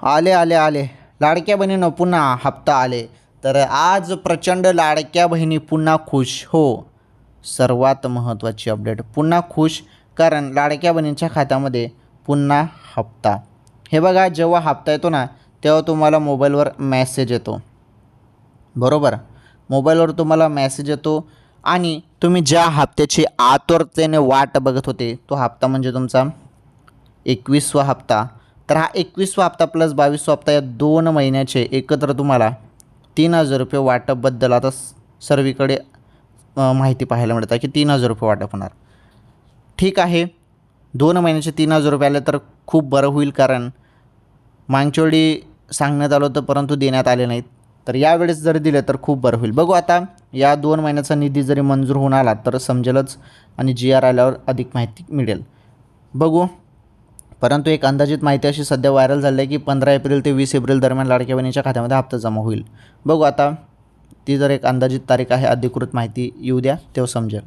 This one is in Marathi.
आले आले आले लाडक्या बहिणीनं पुन्हा हप्ता आले. तर आज प्रचंड लाडक्या बहिणी पुन्हा खुश. हो, सर्वात महत्त्वाची अपडेट, पुन्हा खुश, कारण लाडक्या बहिणींच्या खात्यामध्ये पुन्हा हप्ता. हे बघा, जेव्हा हप्ता येतो ना तेव्हा तुम्हाला मोबाईलवर मेसेज येतो, बरोबर. मोबाईलवर तुम्हाला मेसेज येतो आणि तुम्ही ज्या हप्त्याची आतुरतेने वाट बघत होते तो हप्ता म्हणजे तुमचा 21वा हप्ता. तर हा 21वा हप्ता प्लस 22वा हप्ता या 2 महिन्याचे एकत्र तुम्हाला 3,000 रुपये वाटपबद्दल आता सर्वीकडे माहिती पाहायला मिळतं की 3,000 रुपये वाटप होणार. ठीक आहे, 2 महिन्याचे 3,000 रुपये आले तर खूप बरं होईल, कारण मागच्या वेळी सांगण्यात आलं होतं परंतु देण्यात आले नाहीत. तर यावेळेस जर दिले तर खूप बरं होईल. बघू आता या 2 महिन्याचा निधी जरी मंजूर होऊन आला तर समजेलच आणि GR आल्यावर अधिक माहिती मिळेल. बघू. परंतु एक अंदाजित माहिती अशी सध्या व्हायरल झाली आहे की 15 एप्रिल ते 20 एप्रिल दरम्यान लाडक्या बहिणीच्या खात्यामध्ये हप्ता जमा होईल. बघू आता, ती जर एक अंदाजित तारीख आहे, अधिकृत माहिती येऊ द्या तेव्हा समजेल.